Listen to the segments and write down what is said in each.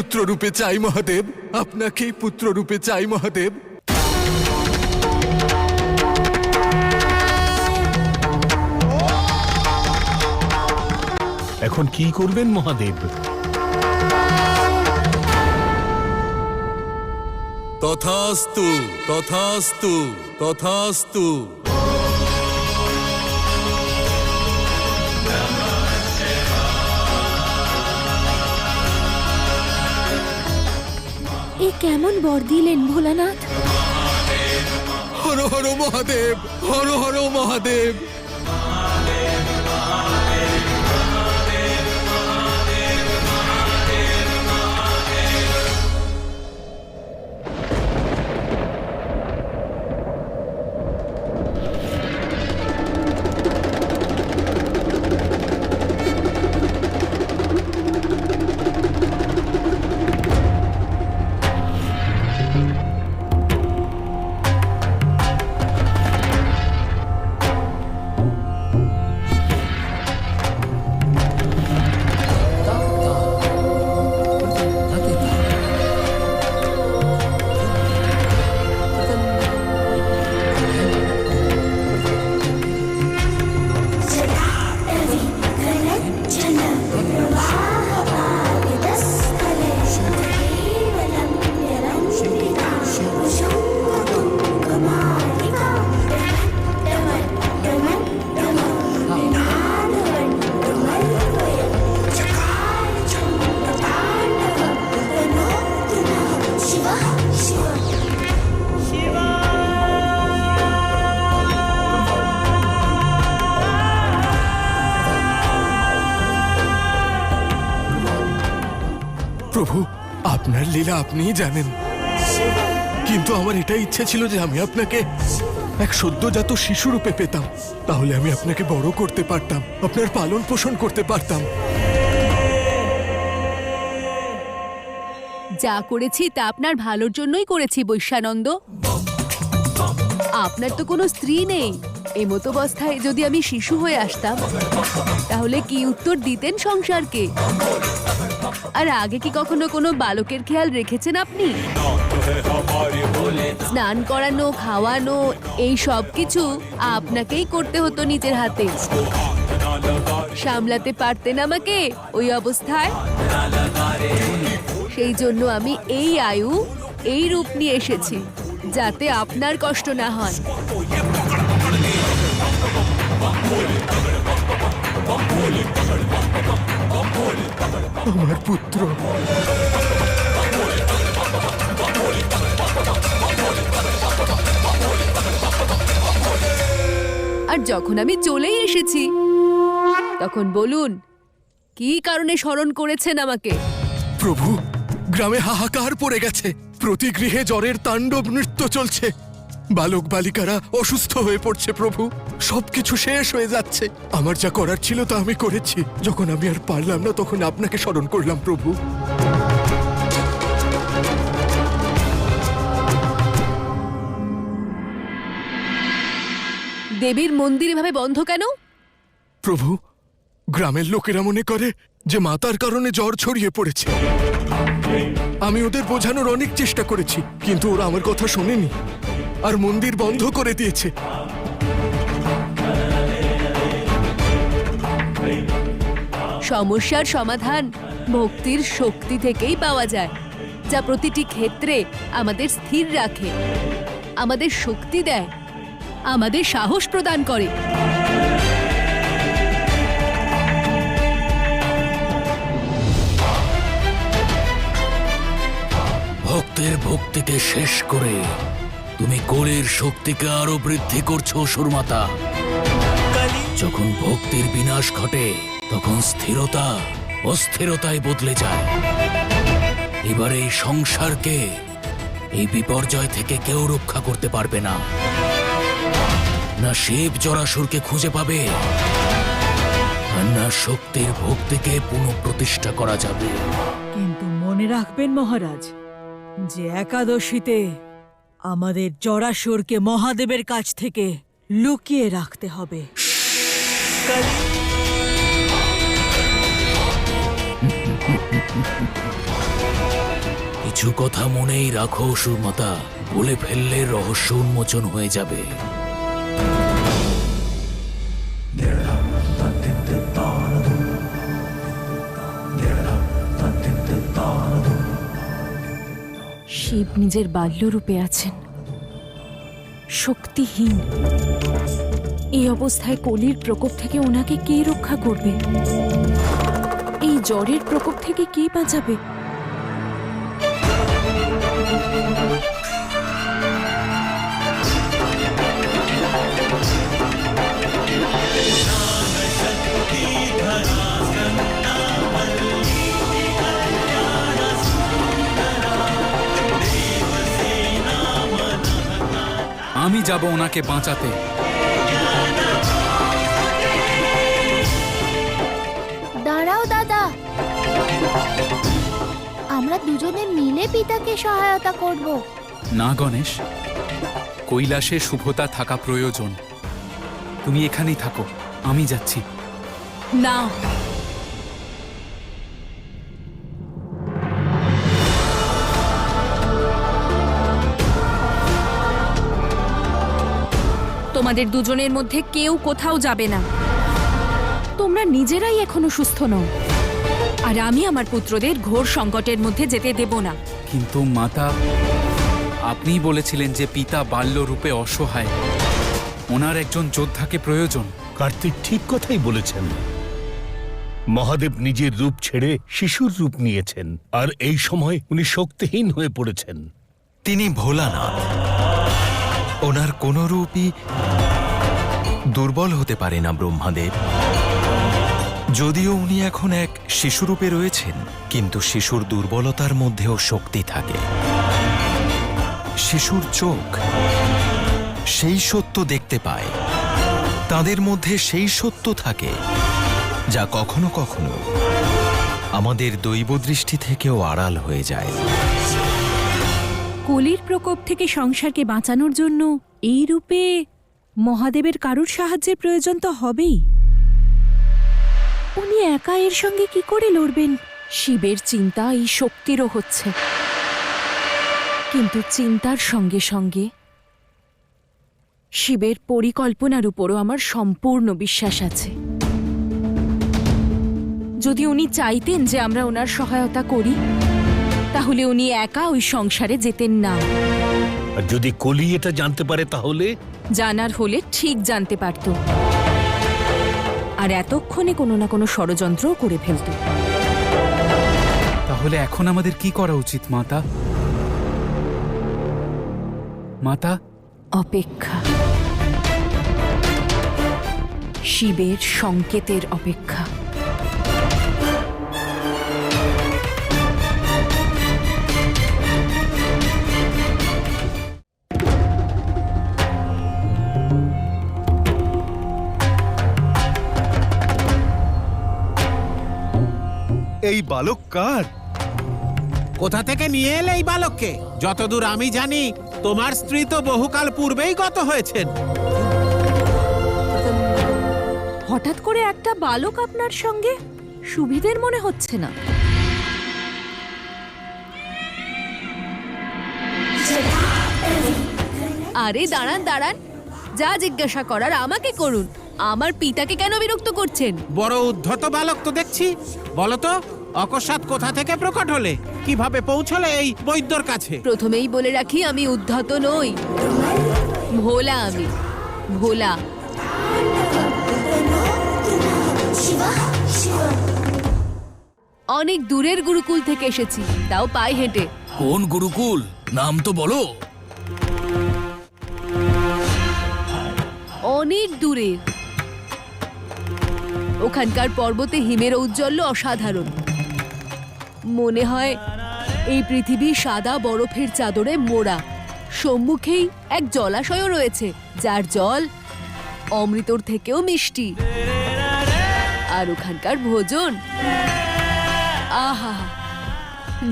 পুত্র রূপে চাই মহাদেব, আপনাকেই পুত্র রূপে চাই মহাদেব। এখন কি করবেন মহাদেব? তথাস্তু তথাস্তু তথাস্তু। এ কেমন বর দিলেন ভোলানাথ? হর হর মহাদেব, হর হর মহাদেব। প্রভু, আপনার লীলা আপনিই জানেন, কিন্তু আমার এটাই ইচ্ছে ছিল যে আমি আপনাকে এক সদ্যজাত শিশুরূপে পেতাম। তাহলে আমি আপনাকে বড় করতে পারতাম, আপনার পালন পোষণ করতে পারতাম। যা করেছি তা আপনার ভালোর জন্যই করেছি বৈশ্যানন্দ। আপনার তো কোনো স্ত্রী নেই। এমতো অবস্থায় যদি আমি শিশু হয়ে আসতাম তাহলে কি উত্তর দিতেন সংসারকে? আর আগে কি কখনো কোনো বালকের খেয়াল রেখেছেন আপনি? স্নান করানো, খাওয়ানো, এই সব কিছু আপনাকেই করতে হতো নিজের হাতে। সামলাতে পারতেন আমাকে ওই অবস্থায়? সেই জন্য আমি এই আয়ু, এই রূপ নিয়ে এসেছি, যাতে আপনার কষ্ট না হয়। আমার পুত্র, আর যখন আমি চলেই এসেছি তখন বলুন কি কারণে স্মরণ করেছেন আমাকে? প্রভু, গ্রামে হাহাকার পড়ে গেছে। প্রতি গৃহে জ্বরের তাণ্ডব নৃত্য চলছে। বালক বালিকারা অসুস্থ হয়ে পড়ছে প্রভু। সবকিছু শেষ হয়ে যাচ্ছে। আমার যা করার ছিল তা আমি করেছি। যখন আমি আর পারলাম না তখন আপনাকে স্মরণ করলাম প্রভু। দেবীর মন্দির এভাবে বন্ধ কেন? প্রভু, গ্রামের লোকেরা মনে করে যে মাতার কারণে জ্বর ছড়িয়ে পড়েছে। আমি ওদের বোঝানোর অনেক চেষ্টা করেছি, কিন্তু ওরা আমার কথা শোনেনি আর মন্দির বন্ধ করে দিয়েছে। সমস্যার সমাধান ভক্তির শক্তি থেকেই পাওয়া যায়, যা প্রতিটি ক্ষেত্রে আমাদের স্থির রাখে, আমাদের শক্তি দেয়, আমাদের সাহস প্রদান করে। ভক্তের ভক্তিকে শেষ করে তুমি কলির শক্তিকে আরো বৃদ্ধি করছো অসুরমাতা। যখন ভক্তির বিনাশ ঘটে তখন স্থিরতা অস্থিরতায় বদলে যায়। এবার এই সংসারকে এই বিপর্যয় থেকে কেউ রক্ষা করতে পারবে না। না শিব জরাসুরকে খুঁজে পাবে, আর না শক্তির ভক্তিকে পুনঃপ্রতিষ্ঠা করা যাবে। কিন্তু মনে রাখবেন মহারাজ, যে একাদশীতে আমাদের জরাসুরকে মহাদেবের কাছ থেকে লুকিয়ে রাখতে হবে। কিছু কথা মনেই রাখো সুরমাতা, বলে ফেললে রহস্য উন্মোচন হয়ে যাবে। শিব নিজের বাল্যরূপে আছেন, শক্তিহীন। এই অবস্থায় কলির প্রকোপ থেকে ওনাকে কে রক্ষা করবে? এই জ্বরের প্রকোপ থেকে কে বাঁচাবে? আমি যাব ওনাকে বাঁচাতে। দাঁড়াও দাদা, আমরা দুজনে মিলে পিতাকে সহায়তা করব। না গণেশ, কৈলাসে শুভতা থাকা প্রয়োজন। তুমি এখানেই থাকো, আমি যাচ্ছি। না, তোমাদের দুজনের মধ্যে কেউ কোথাও যাবে না। তোমরা নিজেরাই এখনো সুস্থ নও, আর আমি আমার পুত্রদের ঘোর সংকটের মধ্যে যেতে দেব না। কিন্তু মাতা, আপনিই বলেছিলেন যে পিতা বাল্যরূপে অসহায়, ওনার একজন যোদ্ধাকে প্রয়োজন। কার্তিক ঠিক কথাই বলেছেন। মহাদেব নিজের রূপ ছেড়ে শিশুর রূপ নিয়েছেন, আর এই সময় উনি শক্তিহীন হয়ে পড়েছেন। তিনি ভোলানাথ, ওনার কোনো রূপই দুর্বল হতে পারে না ব্রহ্মাদেব। যদিও উনি এখন এক শিশুরূপে রয়েছেন, কিন্তু শিশুর দুর্বলতার মধ্যেও শক্তি থাকে। শিশুর চোখ সেই সত্য দেখতে পায়, তাদের মধ্যে সেই সত্য থাকে যা কখনো কখনো আমাদের দৈব দৃষ্টি থেকেও আড়াল হয়ে যায়। কলির প্রকোপ থেকে সংসারকে বাঁচানোর জন্য এই রূপে মহাদেবের কারুর সাহায্যের প্রয়োজন তো হবেই। উনি একা এর সঙ্গে কি করে লড়বেন? শিবের চিন্তা এই শক্তিরও হচ্ছে, কিন্তু চিন্তার সঙ্গে সঙ্গে শিবের পরিকল্পনার উপরও আমার সম্পূর্ণ বিশ্বাস আছে। যদি উনি চাইতেন যে আমরা ওনার সহায়তা করি, তাহলে উনি একা ওই সংসারে যেতেন না। আর যদি কলি এটা জানতে পারে তাহলে? জানার হলে ঠিক জানতে পারত, আর এতক্ষণে কোনো না কোনো ষড়যন্ত্রও করে ফেলত। তাহলে এখন আমাদের কি করা উচিত মাতা? মাতা, অপেক্ষা, শিবের সংকেতের অপেক্ষা। এই বালক কার? কোথা থেকে নিয়ে এলে এই বালককে? যতদূর আমি জানি তোমার স্ত্রী তো বহুকাল পূর্বেই গত হয়েছেন। হঠাৎ করে একটা বালক আপনার সঙ্গে? সুবিধের মনে হচ্ছে না। আরে দাঁড়ান দাঁড়ান, যা জিজ্ঞাসা করার আমাকে করুন। আমার পিতাকে কেন বিরক্ত করছেন? বড় উদ্ধত বালক তো দেখছি। বলো তো, অকস্মাৎ কোথা থেকে প্রকট হলে? কিভাবে পৌঁছলে এই বৈদ্যর কাছে? প্রথমেই বলে রাখি, আমি উদ্ধত নই, ভোলা। আমি ভোলা। অনেক দূরের গুরুকুল থেকে এসেছি, তাও পায়ে হেঁটে। কোন গুরুকুল? নাম তো বলো। অনেক দূরের। ওখানকার পর্বতে হিমের ঔজ্জ্বল্য অসাধারণ। মনে হয় এই পৃথিবী সাদা বরফের চাদরে মোড়া। সম্মুখেই এক জলাশয় রয়েছে, যার জল অমৃতর থেকেও মিষ্টি। আর ওখানকার ভোজন, আহা,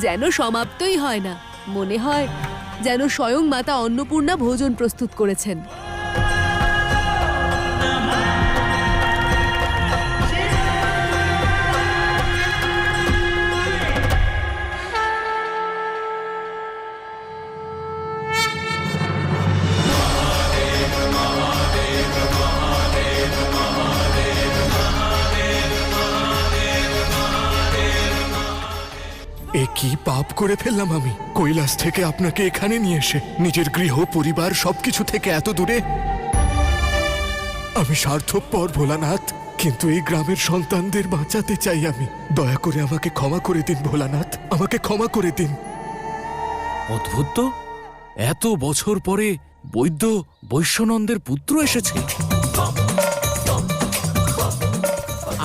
যেন সমাপ্তই হয় না। মনে হয় যেন স্বয়ং মাতা অন্নপূর্ণা ভোজন প্রস্তুত করেছেন। এ কি পাপ করে ফেললাম আমি? কৈলাস থেকে আপনাকে এখানে নিয়ে এসে নিজের গৃহ পরিবার সবকিছু থেকে এত দূরে। আমি স্বার্থপর ভোলানাথ, কিন্তু এই গ্রামের সন্তানদের বাঁচাতে চাই আমি। দয়া করে আমাকে ক্ষমা করে দিন ভোলানাথ, আমাকে ক্ষমা করে দিন। অদ্ভুত তো, এত বছর পরে বৈদ্য বৈশ্যনন্দের পুত্র এসেছে।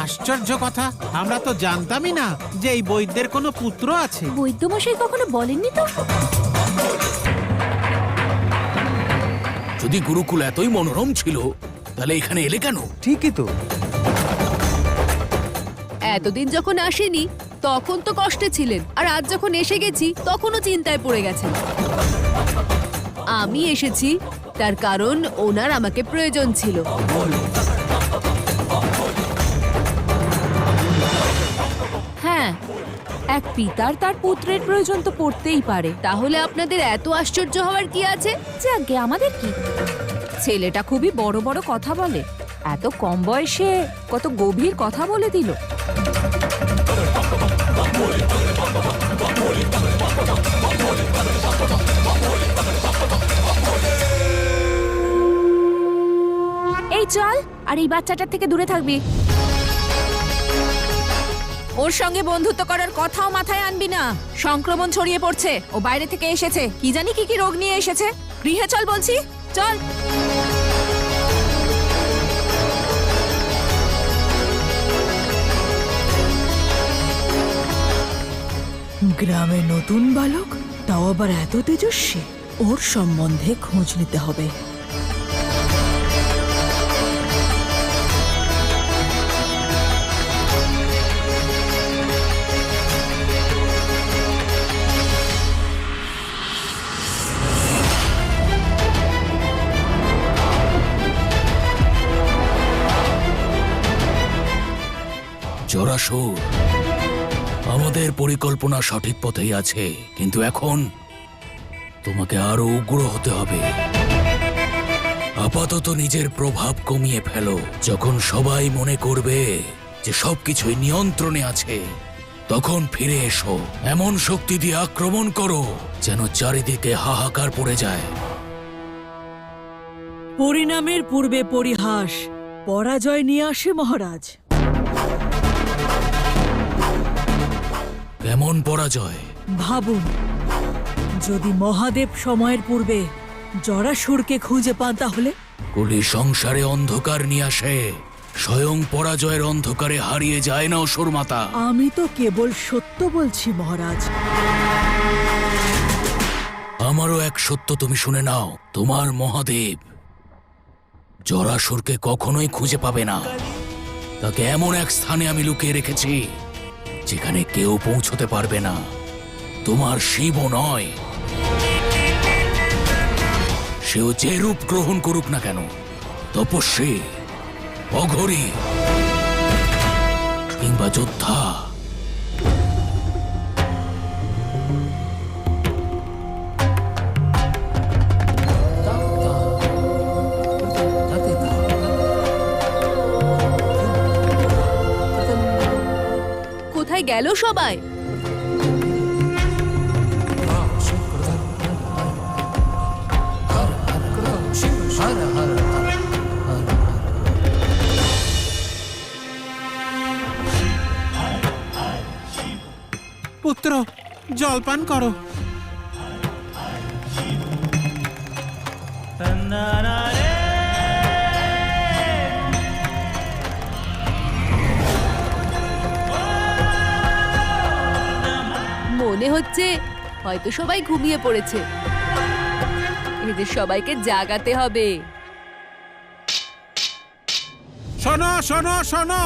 আশ্চর্য কথা, আমরা তো জানতামই না যে এই বৈদ্যের কোনো পুত্র আছে। বৈদ্যমশাই কখনো বলেননি তো। যদি গুরুকুল এতই মনোরম ছিল তাহলে এখানে এলে কেন? ঠিকই তো। এতদিন যখন আসেনি তখন তো কষ্টে ছিলেন, আর আজ যখন এসে গেছি তখনও চিন্তায় পড়ে গেছেন। আমি এসেছি তার কারণ ওনার আমাকে প্রয়োজন ছিল। হ্যাঁ, এক পিতার তার পুত্রের প্রয়োজন তো পড়তেই পারে। তাহলে আপনাদের এত আশ্চর্য হওয়ার কি আছে? যাকে আমাদের কি, ছেলেটা খুবই বড় বড় কথা বলে। এত কম বয়সে কত গভীর কথা বলে দিল। এই চল, আর এই বাচ্চাটার থেকে দূরে থাকবি। ওর সঙ্গে বন্ধুত্ব করার কথাও মাথায় আনবি না। সংক্রমণ ছড়িয়ে পড়ছে, ও বাইরে থেকে এসেছে, কি জানি কি কি রোগ নিয়ে এসেছে। গৃহে চল বলছি, চল। গ্রামে নতুন বালক, তাও আবার এত তেজস্বী। ওর সম্বন্ধে খোঁজ নিতে হবে। জরাসুর, আমাদের পরিকল্পনা সঠিক পথেই আছে, কিন্তু এখন তোমাকে আরো উগ্র হতে হবে। আপাতত নিজের প্রভাব কমিয়ে ফেলো। যখন সবাই মনে করবে যে সবকিছুই নিয়ন্ত্রণে আছে, তখন ফিরে এসো। এমন শক্তি দিয়ে আক্রমণ করো যেন চারিদিকে হাহাকার পড়ে যায়। পরিণামের পূর্বে পরিহাস পরাজয় নিয়ে আসে মহারাজ। কেমন পরাজয়? ভাবুন, যদি মহাদেব সময়ের পূর্বে জরাসুরকে খুঁজে পান তাহলে? কলি সংসারে অন্ধকার নিয়ে আসে, স্বয়ং পরাজয়ের অন্ধকারে হারিয়ে যায় না অসুর মাতা। আমি তো কেবল সত্য বলছি মহারাজ। আমারও এক সত্য তুমি শুনে নাও, তোমার মহাদেব জরাসুরকে কখনোই খুঁজে পাবে না। তাকে এমন এক স্থানে আমি লুকিয়ে রেখেছি যেখানে কেউ পৌঁছতে পারবে না। তোমার শিবও নয়, সেও যে রূপ গ্রহণ করুক না কেন, তপস্বী, অঘরী কিংবা যোদ্ধা, কোথায় গেল সবাই? পুত্র, জলপান করো। মনে হচ্ছে হয়তো সবাই ঘুমিয়ে পড়েছে। এদের সবাইকে জাগাতে হবে। শোনো শোনো শোনো,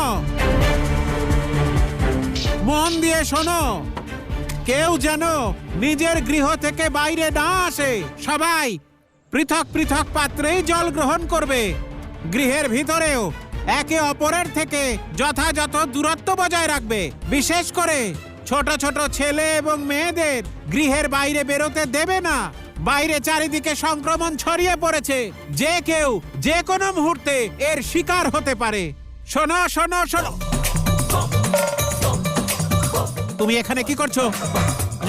মন দিয়ে শোনো। কেউ যেন নিজের গৃহ থেকে বাইরে না আসে। সবাই পৃথক পৃথক পাত্রেই জল গ্রহণ করবে। গৃহের ভিতরেও একে অপরের থেকে যথাযথ দূরত্ব বজায় রাখবে। বিশেষ করে ছোট ছোট ছেলে এবং মেয়েদের গৃহের বাইরে বেরোতে দেবে না। বাইরে চারিদিকে সংক্রমণ ছড়িয়ে পড়েছে, যে কেউ যে কোনো মুহূর্তে এর শিকার হতে পারে। শোনো শোনো শোনো। তুমি এখানে কি করছো?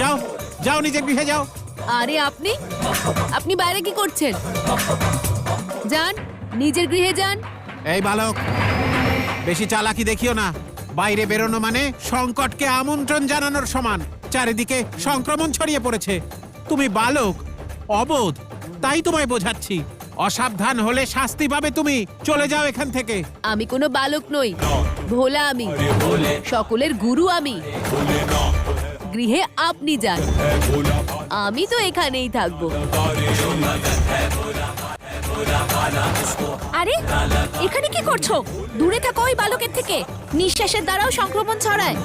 যাও যাও, নিজের গৃহে যাও। আরে আপনি আপনি বাইরে কি করছেন? যান, নিজের গৃহে যান। এই বালক, বেশি চালাকি দেখিও না। বাইরে বেরোনো মানে সংকটকে আমন্ত্রণ জানানোর সমান। চারিদিকে সংক্রমণ ছড়িয়ে পড়েছে। তুমি বালক, অবোধ, তাই তোমায় বোঝাচ্ছি। অসাবধান হলে শাস্তি পাবে তুমি। চলে যাও এখান থেকে। আমি কোনো বালক নই, ভোলা আমি, সকলের গুরু আমি। গৃহে আপনি যান, আমি তো এখানেই থাকবো। আরে এখানে কি করছো? দূরে থাকো ওই বালকের থেকে, নিঃশ্বাসের দ্বারাও সংক্রমণ ছড়ায়।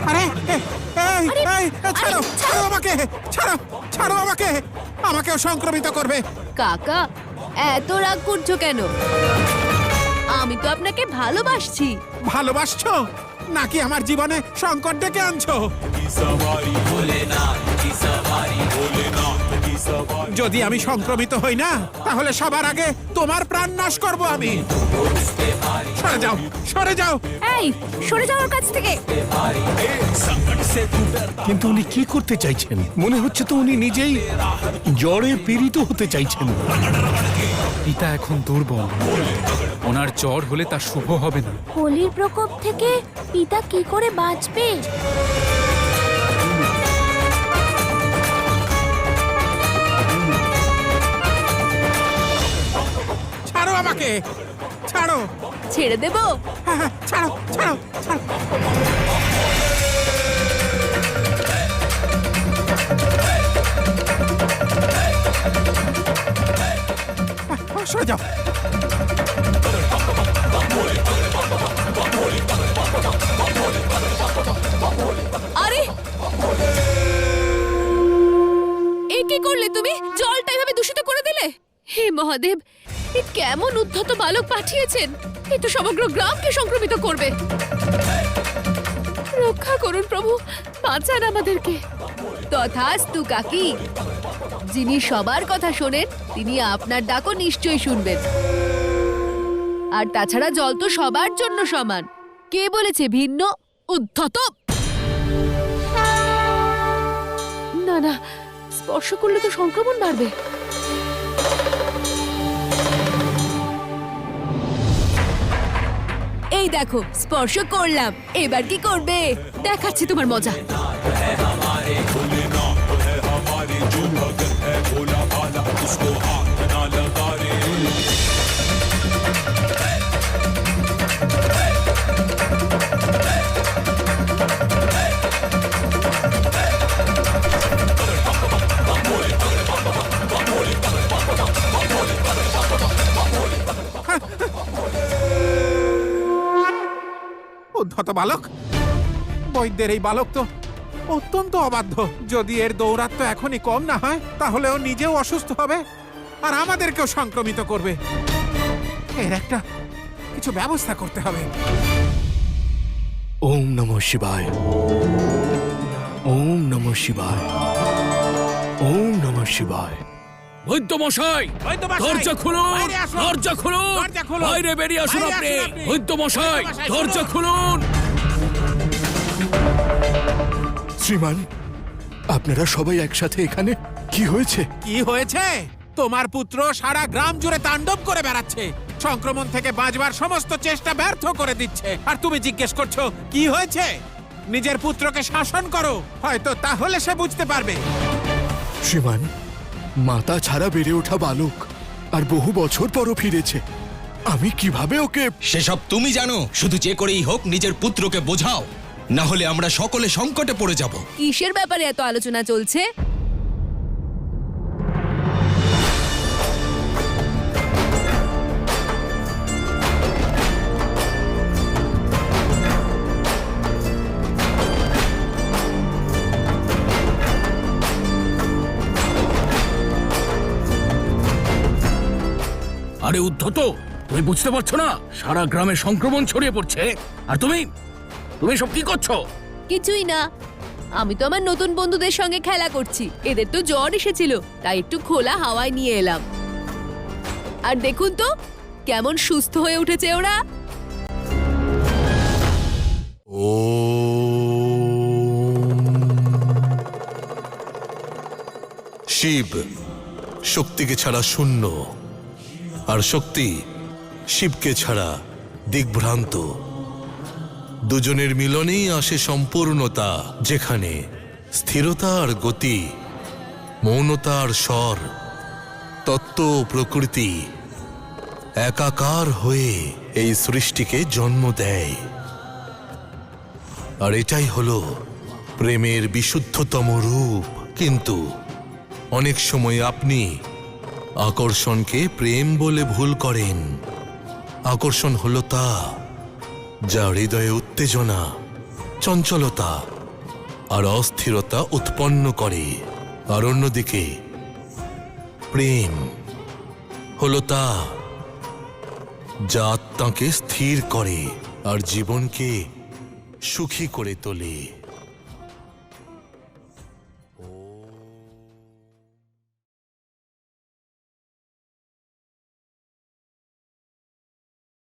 আরে এই, ছাড়ো ছাড়ো আমাকে, ছাড়ো ছাড়ো আমাকে, আমাকেও সংক্রমিত করবে। কাকা, এত রাগ করছো কেন? আমি তো আপনাকে ভালোবাসছি। ভালোবাসছো নাকি আমার জীবনে সংকট ডেকে আনছো? যদি আমি সংক্রমিত হই না, তাহলে সবার আগে তোমার প্রাণ নাশ করব আমি। সরে যাও, সরে যাও। এই সরে যাও ওর কাছ থেকে। কিন্তু উনি কি করতে চাইছেন? মনে হচ্ছে তো উনি নিজেই জ্বরে পীড়িত হতে চাইছেন। পিতা এখন দুর্বল, ওনার জ্বর হলে তা শুভ হবে না। হোলির প্রকোপ থেকে পিতা কি করে বাঁচবে? ছাড়ো আমাকে, ছাড়ো। ছেড়ে দেবো? হ্যাঁ, ছাড়ো ছাড়ো ছাড়ো। সরে যাও। আরে এ কি করলে তুমি? জলটা এভাবে দূষিত করে দিলে। হে মহাদেব, এ কেমন উদ্ধত বালক পাঠিয়েছেন? এ তো সমগ্র গ্রামকে সংক্রমিত করবে। রক্ষা করুন প্রভু, বাঁচান আমাদেরকে। তথাস্তু কাকি। যিনি সবার কথা শোনেন, তিনি আপনার ডাকও নিশ্চয়ই শুনবেন। আর তাছাড়া জল তো সবার জন্য সমান। কে বলেছে ভিন্ন? উদ্ধত। না না, স্পর্শ করলে তো সংক্রমণ বাড়বে। এই দেখো, স্পর্শ করলাম। এবার কি করবে? দেখাচ্ছি তোমার মজা। উদ্ধত বালক, বৈদ্যের এই বালক তো অত্যন্ত অবাধ্য। যদি এর দৌরাত্ম্য এখনই কম না হয়, তাহলে ও নিজেও অসুস্থ হবে আর আমাদেরকেও সংক্রমিত করবে। এর একটা কিছু ব্যবস্থা করতে হবে। ওম নমঃ শিবায়, ওম নমঃ শিবায়, ওম নমঃ শিবায়। বৈদ্য মশাই, দরজা খুলুন, দরজা খুলুন, বাইরে বেরিয়ে আসুন আপনি। বৈদ্য মশাই, দরজা খুলুন। শ্রীমান, আপনারা সবাই একসাথে এখানে? কি হয়েছে? কি হয়েছে? তোমার পুত্র সারা গ্রাম জুড়ে তাণ্ডব করে বেড়াচ্ছে, সংক্রমণ থেকে বাঁচবার সমস্ত চেষ্টা ব্যর্থ করে দিচ্ছে। আর তুমি জিজ্ঞেস করছো কি হয়েছে? নিজের পুত্রকে শাসন করো, হয়তো তাহলে সে বুঝতে পারবে। শ্রীমান, মাতা ছাড়া বেড়ে ওঠা বালক, আর বহু বছর পরও ফিরেছে। আমি কিভাবে ওকে? সেসব তুমি জানো। শুধু যে করেই হোক নিজের পুত্রকে বোঝাও, না হলে আমরা সকলে সংকটে পড়ে যাব। কিসের ব্যাপারে এত আলোচনা চলছে? আরে উদ্ধত, তুমি বুঝতে পারছো না? সারা গ্রামে সংক্রমণ ছড়িয়ে পড়ছে, আর তুমি সব কি করছো? কিছুই না, আমি তো আমার নতুন বন্ধুদের সঙ্গে খেলা করছি। এদের তো জ্বর এসেছিল, তাই একটু খোলা হাওয়ায় নিয়ে এলাম। আর দেখুন তো কেমন সুস্থ হয়ে উঠেছে ওরা। শিব শক্তিকে ছাড়া শূন্য, আর শক্তি শিবকে ছাড়া দিগ্ভ্রান্ত। দুজনের মিলনেই আসে সম্পূর্ণতা, যেখানে স্থিরতা আর গতি, মৌনতা আর স্বর, তত্ত্ব ও প্রকৃতি একাকার হয়ে এই সৃষ্টিকে জন্ম দেয়। আর এটাই হলো প্রেমের বিশুদ্ধতম রূপ। কিন্তু অনেক সময় আপনি আকর্ষণকে প্রেম বলে ভুল করেন। আকর্ষণ হলো তা যা হৃদয়ে উত্তেজনা, চঞ্চলতা আর অস্থিরতা উৎপন্ন করে। আর অন্যদিকে প্রেম হলো তা যা আত্মাকে স্থির করে আর জীবনকে সুখী করে তোলে।